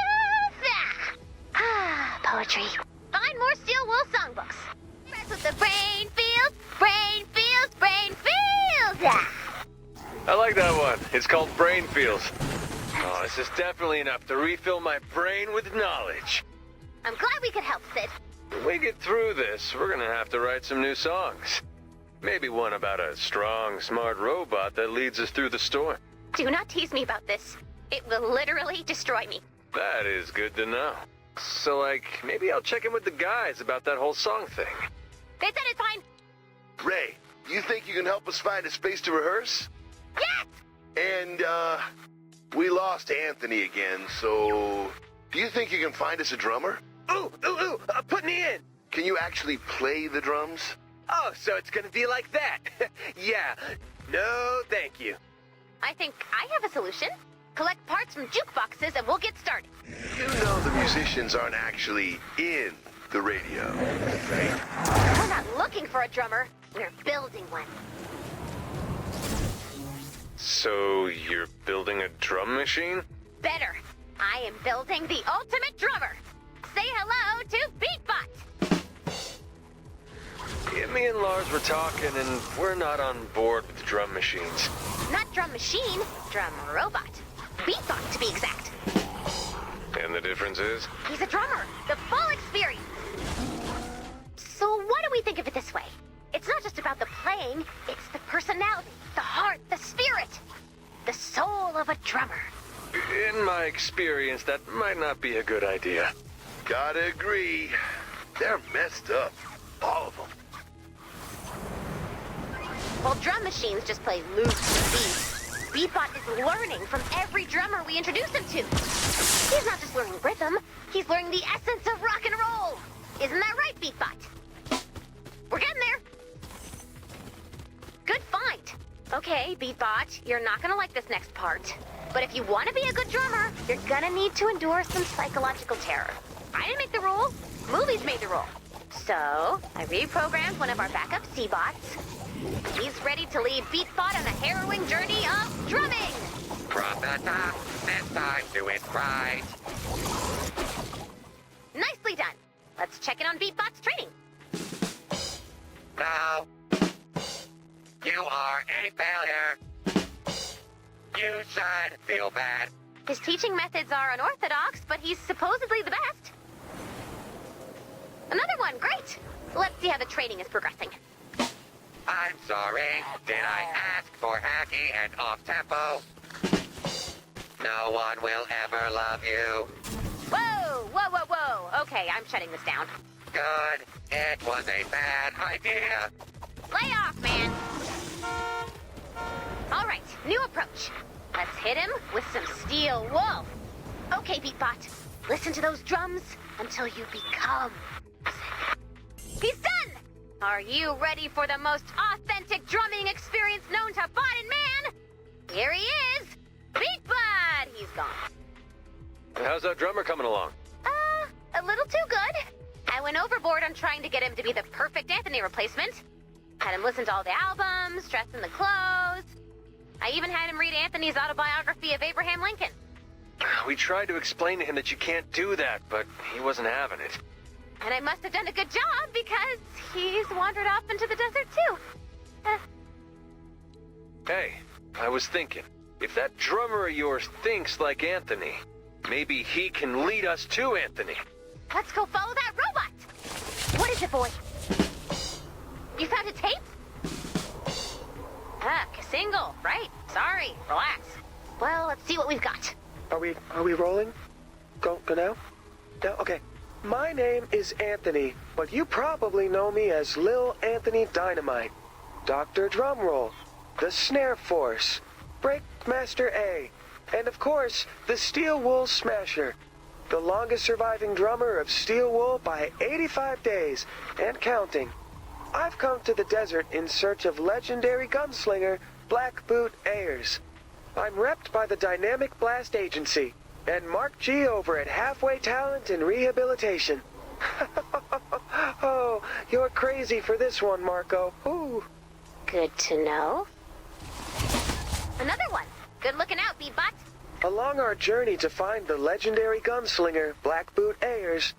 Poetry. Find more Steel Wool songbooks. Rest with the brain fields, brain fields, brain fields. I like that one. It's called Brain Fields. Oh, this is definitely enough to refill my brain with knowledge. I'm glad we could help, Sid. When we get through this, we're gonna have to write some new songs. Maybe one about a strong, smart robot that leads us through the storm. Do not tease me about this. It will literally destroy me. That is good to know. So, maybe I'll check in with the guys about that whole song thing. They said it's fine. Ray, you think you can help us find a space to rehearse? Yes! And, we lost Anthony again, so... Do you think you can find us a drummer? Ooh, put me in. Can you actually play the drums? Oh, so it's gonna be like that. Yeah. No, thank you. I think I have a solution. Collect parts from jukeboxes and we'll get started. You know the musicians aren't actually in the radio, right? We're not looking for a drummer. We're building one. So, you're building a drum machine? Better. I am building the ultimate drummer. Say hello to Beatbot. Me and Lars were talking, and we're not on board with drum machines. Not drum machine, drum robot. Beatbot, to be exact. And the difference is? He's a drummer. The full experience. So why don't we think of it this way? It's not just about the playing, it's the personality, the heart, the spirit. The soul of a drummer. In my experience, that might not be a good idea. Gotta agree. They're messed up. All of them. While drum machines just play loose beats, Beatbot is learning from every drummer we introduce him to. He's not just learning rhythm, he's learning the essence of rock and roll. Isn't that right, Beatbot? We're getting there. Good find. Okay, Beatbot, you're not gonna like this next part. But if you want to be a good drummer, you're gonna need to endure some psychological terror. I didn't make the rule. Movies made the rule. So, I reprogrammed one of our backup C-bots. He's ready to lead Beatbot on a harrowing journey of drumming. From the top, it's time to it right. Nicely done. Let's check in on Beatbot's training. No. You are a failure. You should feel bad. His teaching methods are unorthodox, but he's supposedly the best. Another one, great. Let's see how the training is progressing. I'm sorry. Did I ask for hacky and off-tempo? No one will ever love you. Whoa, whoa, whoa, whoa. Okay, I'm shutting this down. Good. It was a bad idea. Lay off, man. All right, new approach. Let's hit him with some steel wool. Okay, Beatbot, listen to those drums until you become music. He's done! Are you ready for the most authentic drumming experience known to bot and man? Here he is! Beatbot! He's gone. How's that drummer coming along? A little too good. I went overboard on trying to get him to be the perfect Anthony replacement. Had him listen to all the albums, dress in the clothes. I even had him read Anthony's autobiography of Abraham Lincoln. We tried to explain to him that you can't do that, but he wasn't having it. And I must have done a good job because he's wandered off into the desert too. Hey, I was thinking, if that drummer of yours thinks like Anthony, Maybe he can lead us to Anthony. Let's go follow that robot! What is it, boy? You found a tape? Single, right? Sorry, relax. Well, let's see what we've got. Are we rolling? Go now? No? Okay. My name is Anthony, but you probably know me as Lil Anthony Dynamite, Dr. Drumroll, the Snare Force, Breakmaster A, and of course, the Steel Wool Smasher, the longest surviving drummer of Steel Wool by 85 days and counting. I've come to the desert in search of legendary gunslinger Blackboot Ayres. I'm repped by the Dynamic Blast Agency, and Mark G over at Halfway Talent and Rehabilitation. Oh, you're crazy for this one, Marco. Ooh. Good to know. Another one. Good looking out, Beatbot. Along our journey to find the legendary gunslinger Blackboot Ayres,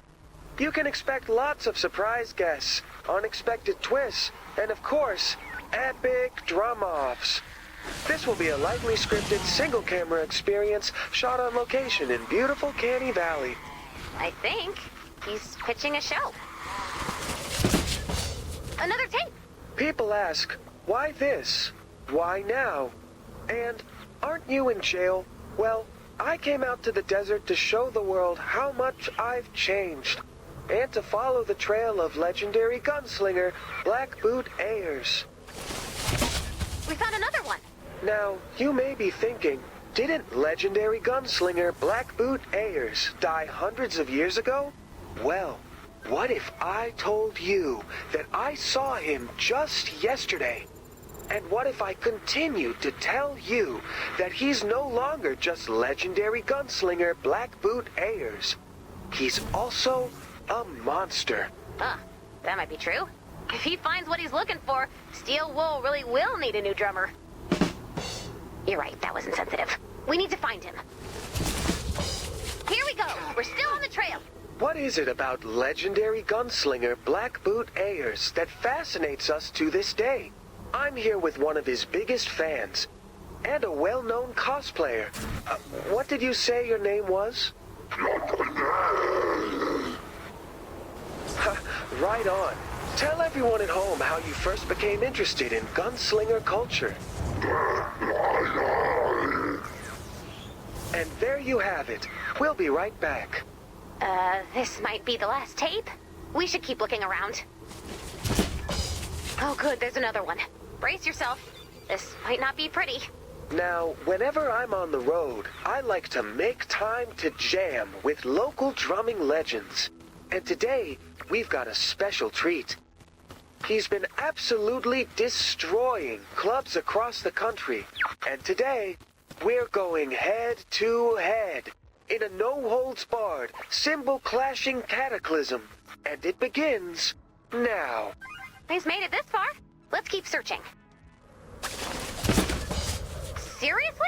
you can expect lots of surprise guests, unexpected twists, and of course, epic drum-offs. This will be a lightly scripted single-camera experience shot on location in beautiful Canny Valley. I think he's pitching a show. Another tape. People ask, why this? Why now? And aren't you in jail? Well, I came out to the desert to show the world how much I've changed, and to follow the trail of legendary gunslinger Blackboot Ayres. We found another one. Now, you may be thinking, didn't legendary gunslinger Blackboot Ayres die hundreds of years ago? Well, what if I told you that I saw him just yesterday? And what if I continued to tell you that he's no longer just legendary gunslinger Blackboot Ayres? He's also a monster. That might be true. If he finds what he's looking for, Steel Wool really will need a new drummer. You're right, that was insensitive. We need to find him. Here we go. We're still on the trail. What is it about legendary gunslinger Blackboot Ayres that fascinates us to this day? I'm here with one of his biggest fans, and a well-known cosplayer. What did you say your name was? Right on. Tell everyone at home how you first became interested in gunslinger culture. And there you have it. We'll be right back. This might be the last tape. We should keep looking around. Oh, good, there's another one. Brace yourself. This might not be pretty. Now, whenever I'm on the road, I like to make time to jam with local drumming legends. And today, we've got a special treat. He's been absolutely destroying clubs across the country. And today, we're going head to head in a no-holds-barred, cymbal-clashing cataclysm. And it begins now. He's made it this far. Let's keep searching. Seriously?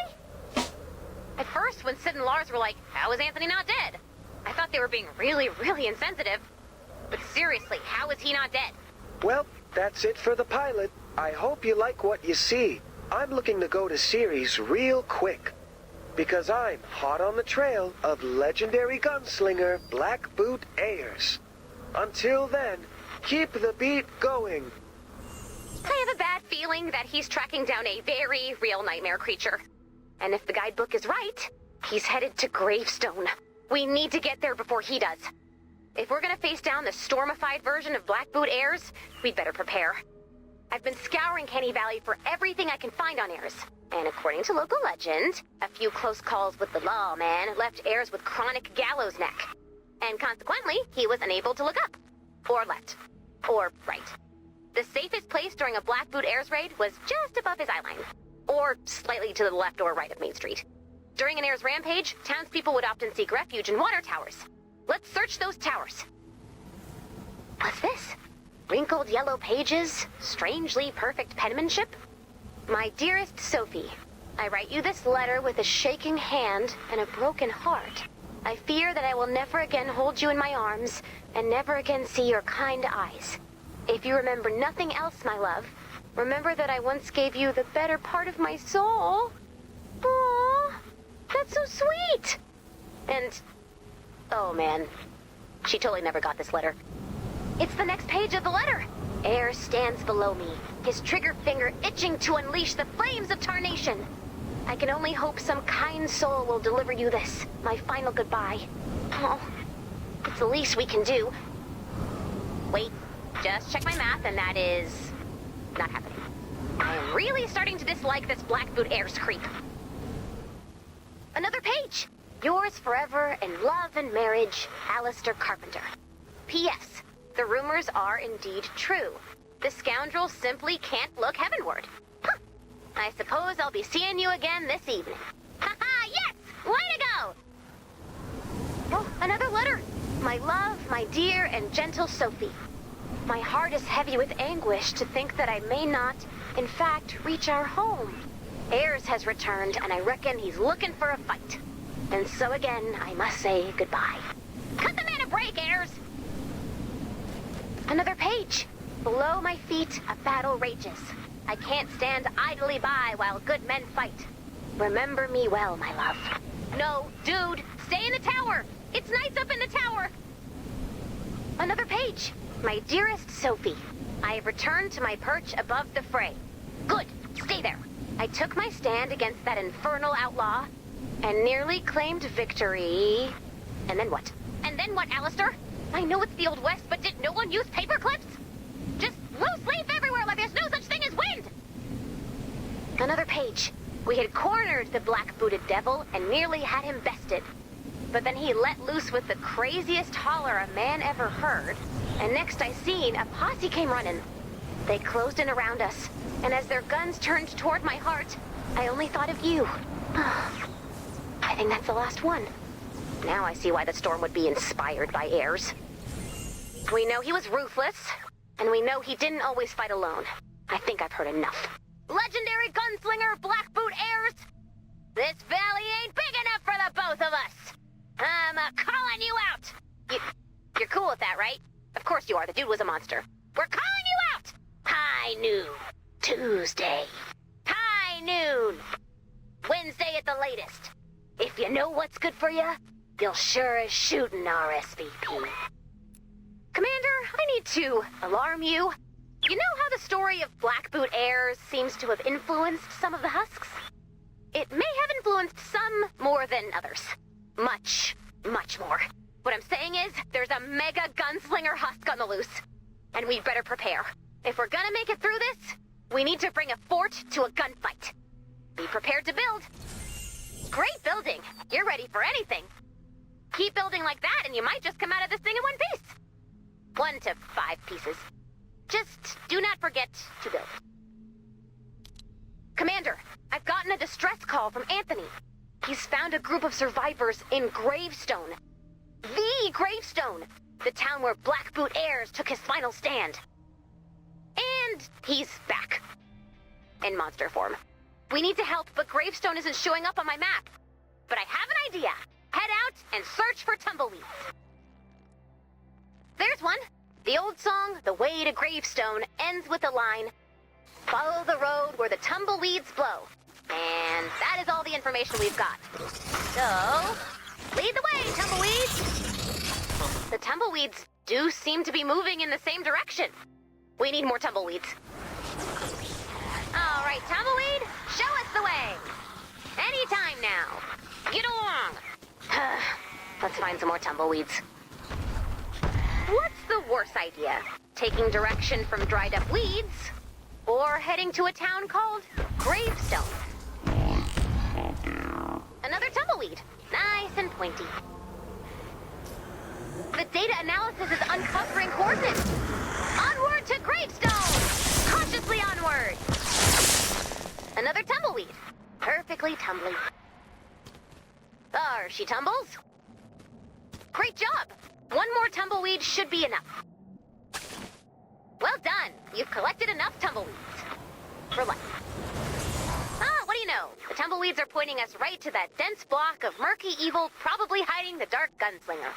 At first, when Sid and Lars were like, how is Anthony not dead? I thought they were being really, really insensitive. But seriously, how is he not dead? Well, that's it for the pilot. I hope you like what you see. I'm looking to go to series real quick, because I'm hot on the trail of legendary gunslinger Blackboot Ayres. Until then, keep the beat going. I have a bad feeling that he's tracking down a very real nightmare creature. And if the guidebook is right, he's headed to Gravestone. We need to get there before he does. If we're gonna face down the stormified version of Blackboot Ayres, we'd better prepare. I've been scouring Canny Valley for everything I can find on Ayres. And according to local legend, a few close calls with the lawman left Ayres with chronic gallows neck. And consequently, he was unable to look up. Or left. Or right. The safest place during a Blackboot Ayres raid was just above his eyeline. Or slightly to the left or right of Main Street. During an Ayres rampage, townspeople would often seek refuge in water towers. Let's search those towers. What's this? Wrinkled yellow pages? Strangely perfect penmanship? My dearest Sophie, I write you this letter with a shaking hand and a broken heart. I fear that I will never again hold you in my arms and never again see your kind eyes. If you remember nothing else, my love, remember that I once gave you the better part of my soul. Aww, that's so sweet. And... oh man. She totally never got this letter. It's the next page of the letter. Ayres stands below me, his trigger finger itching to unleash the flames of tarnation. I can only hope some kind soul will deliver you this, my final goodbye. Oh, it's the least we can do. Wait, just check my math, and that is... not happening. I am really starting to dislike this Blackboot Ayres creep. Another page! Yours forever in love and marriage, Alistair Carpenter. P.S. The rumors are indeed true. The scoundrel simply can't look heavenward. Huh. I suppose I'll be seeing you again this evening. Haha, yes! Way to go! Oh, another letter. My love, my dear and gentle Sophie. My heart is heavy with anguish to think that I may not, in fact, reach our home. Ayres has returned, and I reckon he's looking for a fight. And so again, I must say goodbye. Cut the man a break, Ayres! Another page. Below my feet, a battle rages. I can't stand idly by while good men fight. Remember me well, my love. No, dude, stay in the tower! It's nice up in the tower! Another page. My dearest Sophie, I have returned to my perch above the fray. Good, stay there. I took my stand against that infernal outlaw, and nearly claimed victory. And then what? And then what, Alistair? I know it's the Old West, but did no one use paper clips? Just loose leaf everywhere like there's no such thing as wind! Another page. We had cornered the black-booted devil and nearly had him bested. But then he let loose with the craziest holler a man ever heard, and next I seen, a posse came running. They closed in around us, and as their guns turned toward my heart, I only thought of you. I think that's the last one. Now I see why the storm would be inspired by Ayres. We know he was ruthless, and we know he didn't always fight alone. I think I've heard enough. Legendary gunslinger Blackboot Ayres! This valley ain't big enough for the both of us! I'm calling you out! You're cool with that, right? Of course you are, the dude was a monster. We're calling you out! High noon. Tuesday. High noon. Wednesday at the latest. If you know what's good for you, you'll sure as shoot an RSVP. Commander, I need to alarm you. You know how the story of Blackboot Ayres seems to have influenced some of the husks? It may have influenced some more than others. Much, much more. What I'm saying is, there's a mega gunslinger husk on the loose. And we'd better prepare. If we're gonna make it through this, we need to bring a fort to a gunfight. Be prepared to build. Great building. You're ready for anything. Keep building like that and you might just come out of this thing in one piece. 1 to 5 pieces. Just do not forget to build. Commander, I've gotten a distress call from Anthony. He's found a group of survivors in Gravestone. The Gravestone! The town where Blackboot Ayres took his final stand. And he's back. In monster form. We need to help, but Gravestone isn't showing up on my map. But I have an idea. Head out and search for tumbleweeds. There's one. The old song, The Way to Gravestone, ends with the line, "Follow the road where the tumbleweeds blow." And that is all the information we've got. So, lead the way, tumbleweeds! The tumbleweeds do seem to be moving in the same direction. We need more tumbleweeds. All right, tumbleweed, show us the way. Anytime now. Get along. Let's find some more tumbleweeds. What's the worst idea? Taking direction from dried up weeds? Or heading to a town called Gravestone? Another tumbleweed. Nice and pointy. The data analysis is uncovering coordinates. Onward to Gravestone! Cautiously onward! Another tumbleweed. Perfectly tumbly. There she tumbles. Great job! One more tumbleweed should be enough. Well done. You've collected enough tumbleweeds. For life. Ah, what do you know? The tumbleweeds are pointing us right to that dense block of murky evil, probably hiding the dark gunslinger.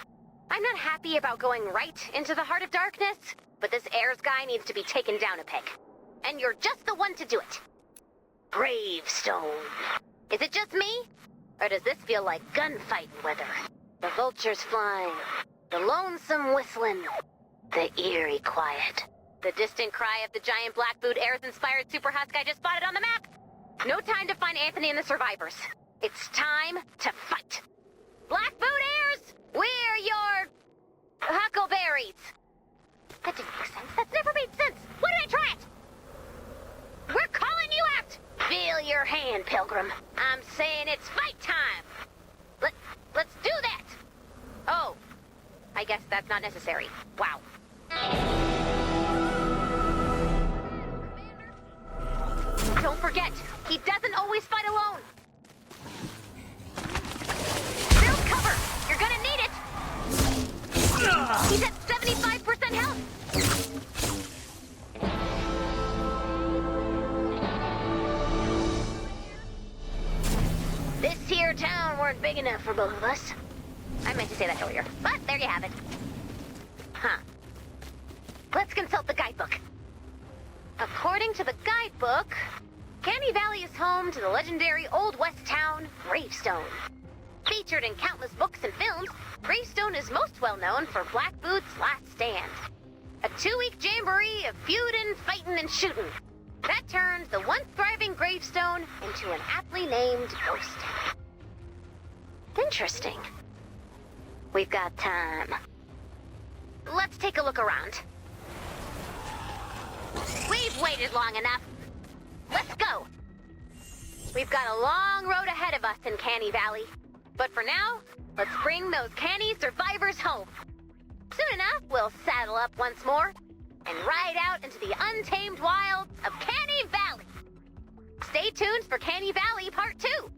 I'm not happy about going right into the heart of darkness, but this Ayres guy needs to be taken down a peg. And you're just the one to do it. Gravestone. Is it just me? Or does this feel like gunfighting weather? The vultures flying, the lonesome whistling, the eerie quiet. The distant cry of the giant Blackboot Ayres-inspired super husk I just spotted on the map. No time to find Anthony and the survivors. It's time to fight. Blackboot Ayres, we're your huckleberries. That didn't make sense. That's never made sense. Why did I try it? We're calling you out. Feel your hand, Pilgrim. I'm saying it's fight time. Let's do that. Oh, I guess that's not necessary. Wow. Don't forget, he doesn't always fight alone. Build cover. You're gonna need it. He's at 75% health. This here town weren't big enough for both of us. I meant to say that earlier, but there you have it. Huh. Let's consult the guidebook. According to the guidebook, Canny Valley is home to the legendary Old West town, Gravestone. Featured in countless books and films, Gravestone is most well known for Blackboot's Last Stand. A 2-week jamboree of feuding, fighting, and shooting. That turned the once thriving Gravestone into an aptly named ghost town. Interesting. We've got time. Let's take a look around. We've waited long enough. Let's go. We've got a long road ahead of us in Canny Valley. But for now, let's bring those canny survivors home. Soon enough, we'll saddle up once more and ride out into the untamed wilds of Canny Valley. Stay tuned for Canny Valley Part 2.